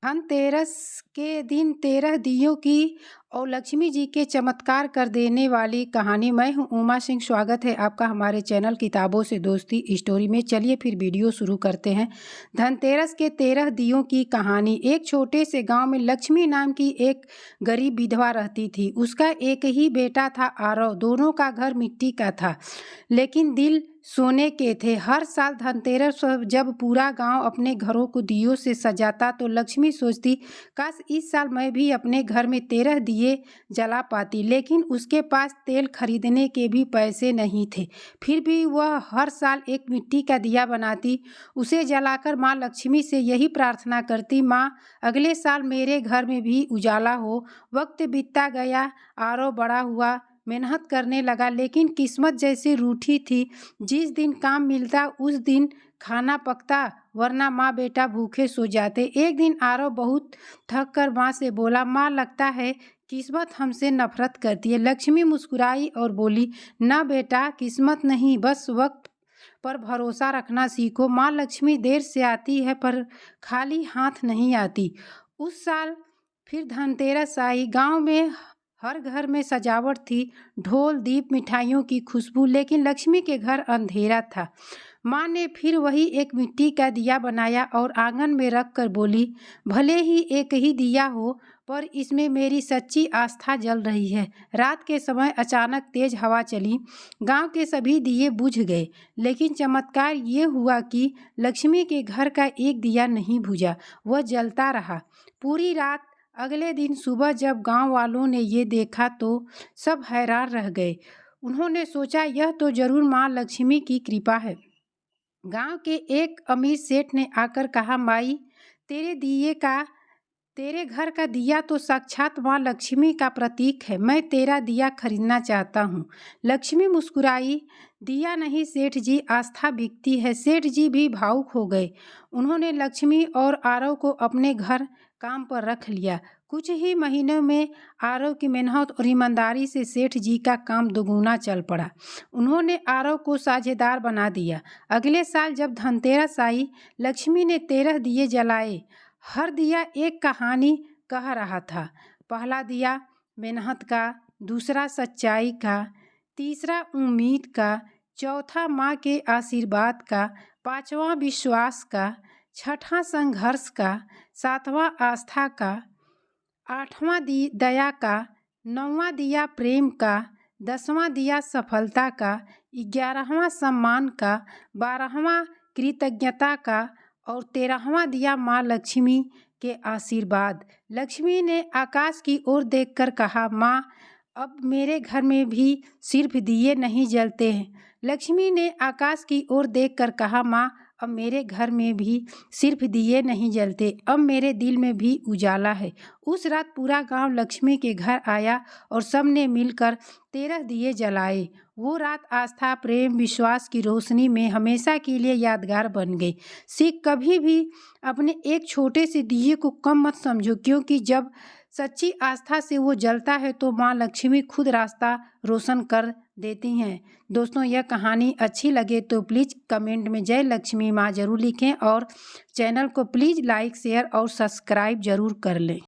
धनतेरस के दिन 13 दियों की और लक्ष्मी जी के चमत्कार कर देने वाली कहानी। मैं हूं उमा सिंह। स्वागत है आपका हमारे चैनल किताबों से दोस्ती स्टोरी में। चलिए फिर वीडियो शुरू करते हैं। धनतेरस के 13 दियों की कहानी। एक छोटे से गांव में लक्ष्मी नाम की एक गरीब विधवा रहती थी। उसका एक ही बेटा था आरव। दोनों का घर मिट्टी का था लेकिन दिल सोने के थे। हर साल धनतेरस पर जब पूरा गांव अपने घरों को दियों से सजाता तो लक्ष्मी सोचती, काश इस साल मैं भी अपने घर में 13 दिए जला पाती। लेकिन उसके पास तेल खरीदने के भी पैसे नहीं थे। फिर भी वह हर साल एक मिट्टी का दिया बनाती। उसे जलाकर माँ लक्ष्मी से यही प्रार्थना करती, माँ अगले साल मेरे घर में भी उजाला हो। वक्त बीतता गया, आरव बड़ा हुआ, मेहनत करने लगा, लेकिन किस्मत जैसी रूठी थी। जिस दिन काम मिलता उस दिन खाना पकता, वरना माँ बेटा भूखे सो जाते। एक दिन आरव बहुत थक कर माँ से बोला, माँ लगता है किस्मत हमसे नफरत करती है। लक्ष्मी मुस्कुराई और बोली, ना बेटा, किस्मत नहीं, बस वक्त पर भरोसा रखना सीखो। माँ लक्ष्मी देर से आती है पर खाली हाथ नहीं आती। उस साल फिर धनतेरस आई। गांव में हर घर में सजावट थी, ढोल, दीप, मिठाइयों की खुशबू, लेकिन लक्ष्मी के घर अंधेरा था। माँ ने फिर वही एक मिट्टी का दिया बनाया और आंगन में रख कर बोली, भले ही एक ही दिया हो पर इसमें मेरी सच्ची आस्था जल रही है। रात के समय अचानक तेज हवा चली, गांव के सभी दिए बुझ गए, लेकिन चमत्कार ये हुआ कि लक्ष्मी के घर का एक दिया नहीं बुझा, वह जलता रहा पूरी रात। अगले दिन सुबह जब गांव वालों ने ये देखा तो सब हैरान रह गए। उन्होंने सोचा, यह तो जरूर माँ लक्ष्मी की कृपा है। गांव के एक अमीर सेठ ने आकर कहा, माई, तेरे घर का दिया तो साक्षात माँ लक्ष्मी का प्रतीक है। मैं तेरा दिया खरीदना चाहता हूँ। लक्ष्मी मुस्कुराई, दिया नहीं सेठ जी, आस्था बिकती है। सेठ जी भी भावुक हो गए। उन्होंने लक्ष्मी और आरव को अपने घर काम पर रख लिया। कुछ ही महीनों में आरव की मेहनत और ईमानदारी से सेठ जी का काम दोगुना चल पड़ा। उन्होंने आरव को साझेदार बना दिया। अगले साल जब धनतेरस आई, लक्ष्मी ने 13 दिए जलाए। हर दिया एक कहानी कह रहा था। पहला दिया मेहनत का, दूसरा सच्चाई का, तीसरा उम्मीद का, चौथा माँ के आशीर्वाद का, पांचवा विश्वास का, छठा संघर्ष का, सातवां आस्था का, आठवां दया का, नौवां दिया प्रेम का, 10वां दिया सफलता का, 11वां सम्मान का, 12वां कृतज्ञता का और 13वां दिया माँ लक्ष्मी के आशीर्वाद। लक्ष्मी ने आकाश की ओर देखकर कहा, माँ अब मेरे घर में भी सिर्फ दिए नहीं जलते हैं। लक्ष्मी ने आकाश की ओर देखकर कहा, माँ अब मेरे घर में भी सिर्फ दिए नहीं जलते, अब मेरे दिल में भी उजाला है। उस रात पूरा गांव लक्ष्मी के घर आया और सब ने मिलकर 13 दिए जलाए। वो रात आस्था, प्रेम, विश्वास की रोशनी में हमेशा के लिए यादगार बन गई। सीख, कभी भी अपने एक छोटे से दिए को कम मत समझो, क्योंकि जब सच्ची आस्था से वो जलता है तो माँ लक्ष्मी खुद रास्ता रोशन कर देती हैं। दोस्तों, यह कहानी अच्छी लगे तो प्लीज़ कमेंट में जय लक्ष्मी माँ ज़रूर लिखें और चैनल को प्लीज़ लाइक, शेयर और सब्सक्राइब ज़रूर कर लें।